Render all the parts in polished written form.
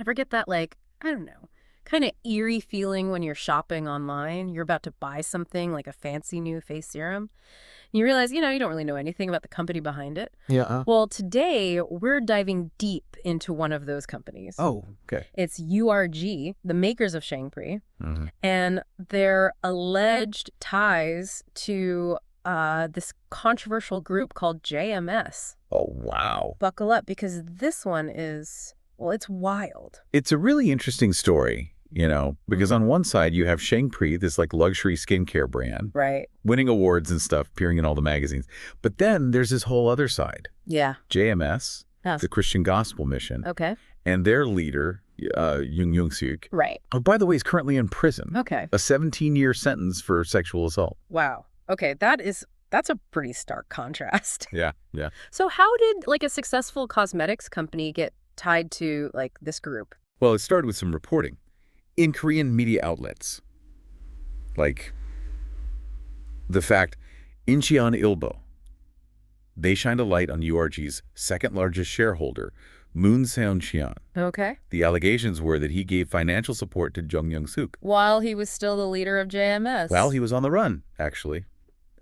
ever get that, like, I don't know, kind of eerie feeling when you're shopping online? You're about to buy something like a fancy new face serum. You realize, you don't really know anything about the company behind it. Yeah. Well, today we're diving deep into one of those companies. Oh, okay. It's URG, the makers of Shangpree, Mm-hmm. and their alleged ties to this controversial group called JMS. Oh, wow. Buckle up, because this one is, well, it's wild. It's a really interesting story, because on one side you have Shangpree, this like luxury skincare brand, Right. winning awards and stuff, appearing in all the magazines. But then there's this whole other side, Yeah. JMS, Yes. the Christian Gospel Mission, Okay. and their leader, Young-Suk, Right. who, by the way, is currently in prison. Okay. A 17-year sentence for sexual assault. Wow. Okay, that's a pretty stark contrast. Yeah. So how did, like, a successful cosmetics company get tied to, like, this group? Well, it started with some reporting in Korean media outlets. Like the fact Incheon Ilbo, they shined a light on URG's second largest shareholder, Moon Seon-cheon. Okay. The allegations were that he gave financial support to Jung Young-suk While he was still the leader of JMS. while he was on the run, actually,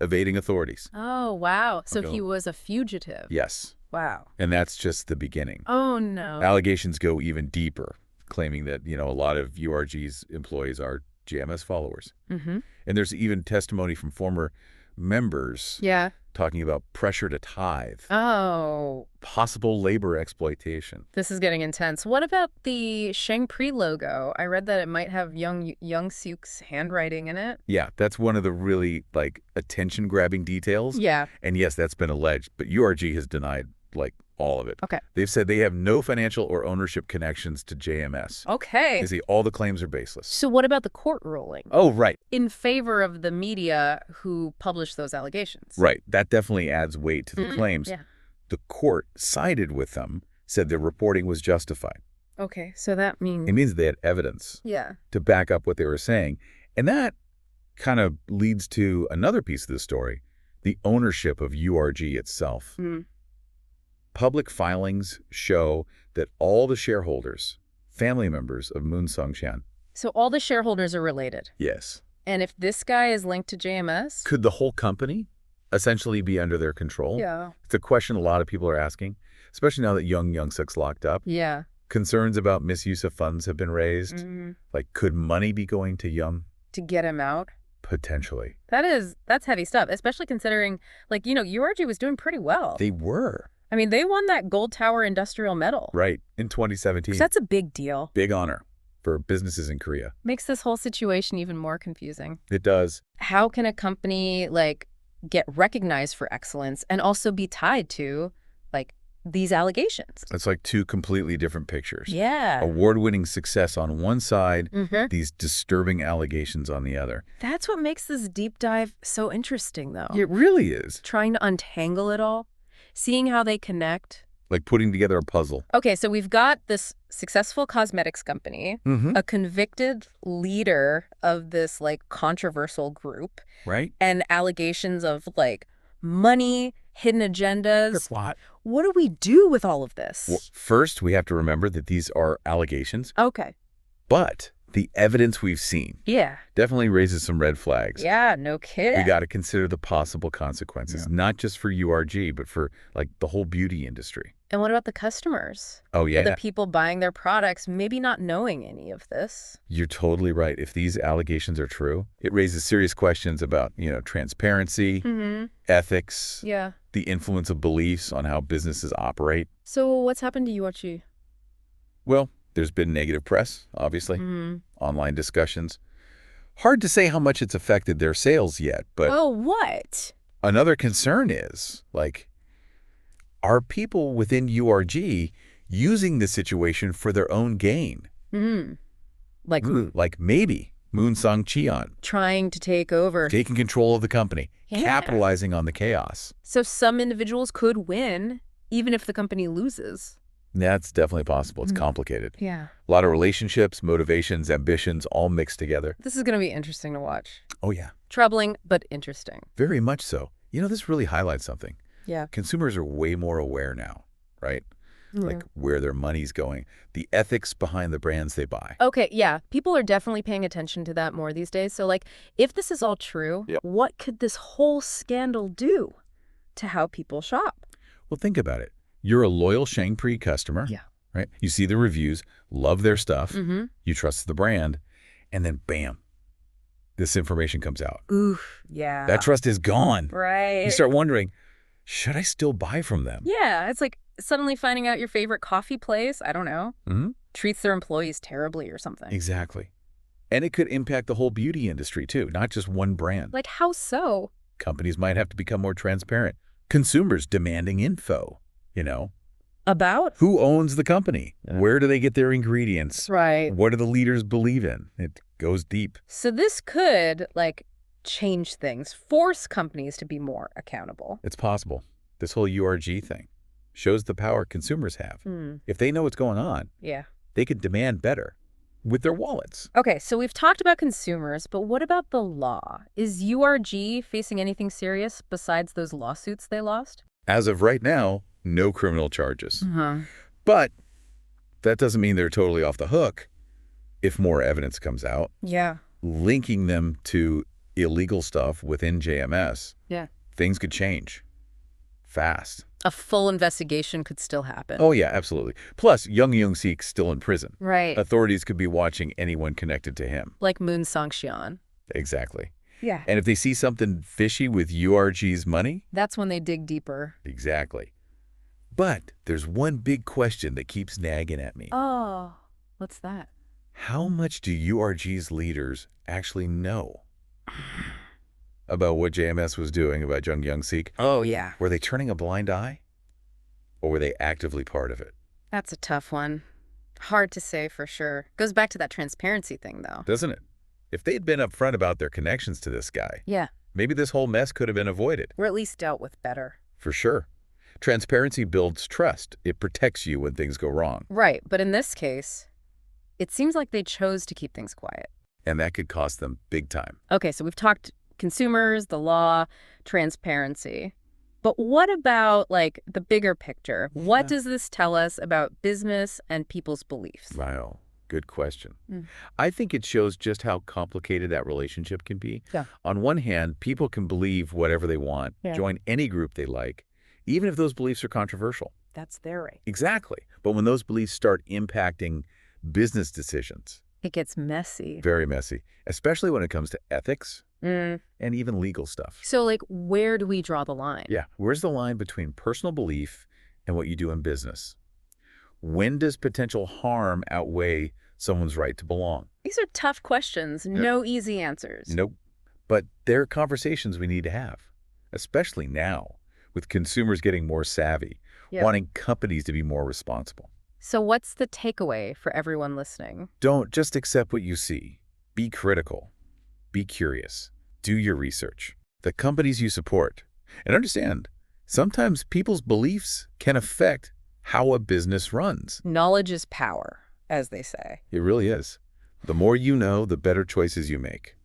evading authorities. Oh, wow. So Okay. he was a fugitive. Yes, Wow. and that's just the beginning. Oh, no. Allegations go even deeper, claiming that, a lot of URG's employees are JMS followers. Mm-hmm. And there's even testimony from former members Yeah. talking about pressure to tithe, Oh, possible labor exploitation. this is getting intense. What about the Shangpree logo? I read that it might have Young-suk's handwriting in it. Yeah, that's one of the really, attention-grabbing details. Yeah. And yes, that's been alleged, but URG has denied, all of it. Okay. They've said they have no financial or ownership connections to JMS. Okay. They say all the claims are baseless. So what about the court ruling? Oh, right. In favor of the media who published those allegations. Right. That definitely adds weight to the Mhm. claims. Yeah. The court sided with them, said their reporting was justified. Okay, so that means... It means they had evidence Yeah. to back up what they were saying. And that kind of leads to another piece of the story, the ownership of URG itself. Mm. Public filings show that all the shareholders, family members of Moon Seon-cheon. So all the shareholders are related. Yes. And if this guy is linked to JMS... Could the whole company essentially be under their control? Yeah. It's a question a lot of people are asking, especially now that Young-suk's locked up. Yeah. Concerns about misuse of funds have been raised. Mm-hmm. Could money be going to Young? To get him out? Potentially. That's heavy stuff, especially considering, URG was doing pretty well. They were. I mean, they won that Gold Tower Industrial Medal. Right, in 2017. 'Cause that's a big deal. Big honor for businesses in Korea. Makes this whole situation even more confusing. It does. How can a company, get recognized for excellence and also be tied to, these allegations? It's like two completely different pictures. Yeah. Award-winning success on one side, Mm-hmm. these disturbing allegations on the other. That's what makes this deep dive so interesting, though. It really is. Trying to untangle it all, seeing how they connect. Like putting together a puzzle. Okay, so we've got this successful cosmetics company, Mm-hmm. a convicted leader of this, controversial group, Right? and allegations of, money, hidden agendas. What do we do with all of this? Well, first, we have to remember that these are allegations, Okay. but the evidence we've seen Yeah. definitely raises some red flags. Yeah, no kidding. We got to consider the possible consequences, not just for URG, but for the whole beauty industry. And what about the customers? Oh, yeah. The people buying their products, maybe not knowing any of this. You're totally right. If these allegations are true, it raises serious questions about, transparency, Mm-hmm. ethics, Yeah. the influence of beliefs on how businesses operate. So what's happened to URG? Well, there's been negative press, obviously, Mm-hmm. online discussions. Hard to say how much it's affected their sales yet, but Oh, what? another concern is, are people within URG using the situation for their own gain? Mm-hmm. Like maybe Moon Seon-cheon Trying to take over. taking control of the company, Yeah. capitalizing on the chaos. So some individuals could win, even if the company loses. That's definitely possible. It's Mhm. complicated. Yeah. A lot of relationships, motivations, ambitions, all mixed together. This is going to be interesting to watch. Oh, yeah. Troubling, but interesting. Very much so. This really highlights something. Yeah. Consumers are way more aware now, right? like where their money's going, the ethics behind the brands they buy. Okay, yeah. People are definitely paying attention to that more these days. So, like, if this is all true, what could this whole scandal do to how people shop? Well, think about it. You're a loyal Shangpree customer, right? You see the reviews, love their stuff, you trust the brand, and then bam, this information comes out. Oof, yeah. That trust is gone. Right. You start wondering, should I still buy from them? Yeah, it's like suddenly finding out your favorite coffee place, I don't know, treats their employees terribly or something. Exactly. And it could impact the whole beauty industry, too, not just one brand. Like, how so? Companies might have to become more transparent. Consumers demanding info, you know. About? Who owns the company? Where do they get their ingredients? Right. What do the leaders believe in? It goes deep. So this could, like, change things, force companies to be more accountable. It's possible. This whole URG thing shows the power consumers have. If they know what's going on, they could demand better with their wallets. Okay, so we've talked about consumers, but what about the law? Is URG facing anything serious besides those lawsuits they lost? As of right now, no criminal charges. But that doesn't mean they're totally off the hook if more evidence comes out. Linking them to illegal stuff within JMS, things could change fast. A full investigation could still happen. Oh, yeah, absolutely. Plus, Young-Seek's still in prison. Right. Authorities could be watching anyone connected to him. Like Moon Sangxian. Exactly. Yeah. And if they see something fishy with URG's money? That's when they dig deeper. Exactly. But there's one big question that keeps nagging at me. Oh, what's that? How much do URG's leaders actually know about what JMS was doing about Young-Seek? Oh, yeah. Were they turning a blind eye? Or were they actively part of it? That's a tough one. Hard to say for sure. Goes back to that transparency thing, though. Doesn't it? If they'd been upfront about their connections to this guy, maybe this whole mess could have been avoided. Or at least dealt with better. For sure. Transparency builds trust. It protects you when things go wrong. Right, but in this case, it seems like they chose to keep things quiet. And that could cost them big time. Okay, so we've talked consumers, the law, transparency. But what about, like, the bigger picture? What does this tell us about business and people's beliefs? Wow, good question. I think it shows just how complicated that relationship can be. On one hand, people can believe whatever they want, join any group they like, even if those beliefs are controversial. That's their right. Exactly. But when those beliefs start impacting business decisions, it gets messy. Very messy, especially when it comes to ethics and even legal stuff. So, like, where do we draw the line? Yeah. Where's the line between personal belief and what you do in business? When does potential harm outweigh someone's right to belong? These are tough questions. No easy answers. Nope. But they're conversations we need to have, especially now, with consumers getting more savvy, wanting companies to be more responsible. So what's the takeaway for everyone listening? Don't just accept what you see. Be critical. Be curious. Do your research. The companies you support. And understand, sometimes people's beliefs can affect how a business runs. Knowledge is power, as they say. It really is. The more you know, the better choices you make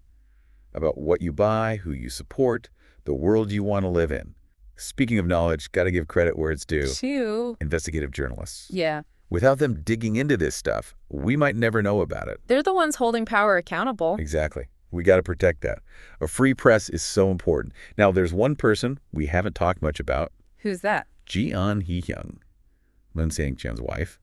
about what you buy, who you support, the world you want to live in. Speaking of knowledge, got to give credit where it's due. To investigative journalists. Yeah. Without them digging into this stuff, we might never know about it. They're the ones holding power accountable. Exactly. We got to protect that. A free press is so important. Now, there's one person we haven't talked much about. Who's that? Ji-an Hee-young, Moon Sang-chan's wife,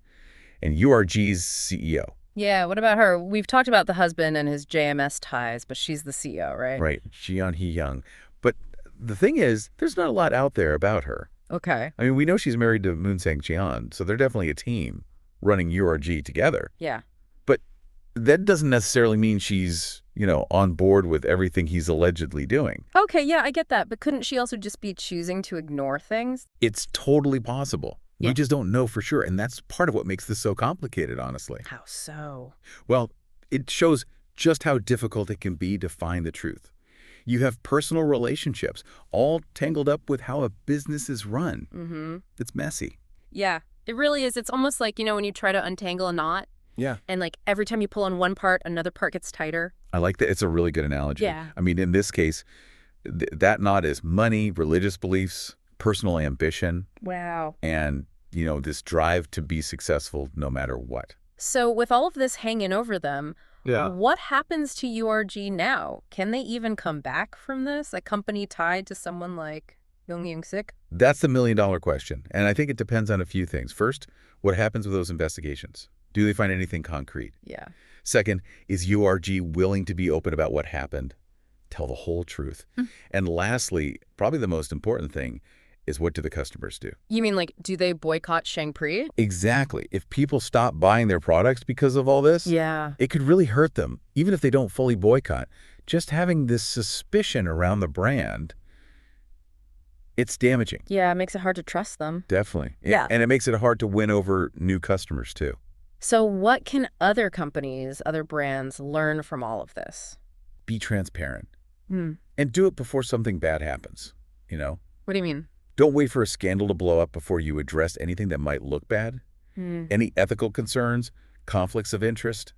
and URG's CEO. Yeah, what about her? We've talked about the husband and his JMS ties, but she's the CEO, right? Right, Ji-an Hee-young. But the thing is, there's not a lot out there about her. Okay. I mean, we know she's married to Moon Sang-chan, so they're definitely a team running URG together. Yeah. But that doesn't necessarily mean she's, on board with everything he's allegedly doing. Okay, yeah, I get that. But couldn't she also just be choosing to ignore things? It's totally possible. Yeah. We just don't know for sure, and that's part of what makes this so complicated, honestly. How so? Well, it shows just how difficult it can be to find the truth. You have personal relationships, all tangled up with how a business is run. It's messy. Yeah, it really is. It's almost like, when you try to untangle a knot. Yeah. And, like, every time you pull on one part, another part gets tighter. I like that. It's a really good analogy. Yeah. I mean, in this case, that knot is money, religious beliefs, personal ambition. Wow. And this drive to be successful no matter what. So with all of this hanging over them, Yeah. what happens to URG now? Can they even come back from this? A company tied to someone like Sik? That's the million-dollar question, and I think it depends on a few things. First, what happens with those investigations? Do they find anything concrete? Yeah. Second, is URG willing to be open about what happened? Tell the whole truth. And lastly, probably the most important thing, is what do the customers do? You mean like, do they boycott Shangpree? Exactly. If people stop buying their products because of all this, Yeah. it could really hurt them, even if they don't fully boycott. Just having this suspicion around the brand, it's damaging. Yeah, it makes it hard to trust them. Definitely. Yeah. And it makes it hard to win over new customers, too. So what can other companies, other brands learn from all of this? Be transparent. Hmm. And do it before something bad happens, What do you mean? Don't wait for a scandal to blow up before you address anything that might look bad. Any ethical concerns, conflicts of interest.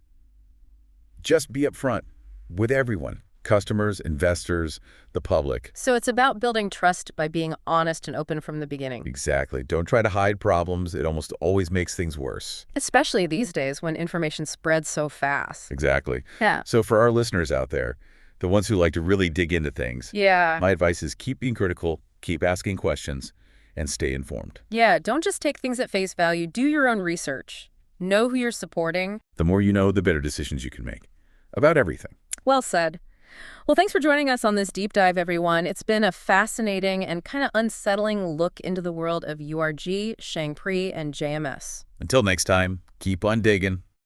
Just be upfront with everyone. Customers, investors, the public. So it's about building trust by being honest and open from the beginning. Exactly. Don't try to hide problems. It almost always makes things worse. Especially these days when information spreads so fast. Exactly. Yeah. So for our listeners out there, the ones who like to really dig into things, Yeah. my advice is keep being critical, keep asking questions, and stay informed. Yeah, don't just take things at face value. Do your own research. Know who you're supporting. The more you know, the better decisions you can make about everything. Well said. Well, thanks for joining us on this deep dive, everyone. It's been a fascinating and kind of unsettling look into the world of URG, Shangpree, and JMS. Until next time, keep on digging.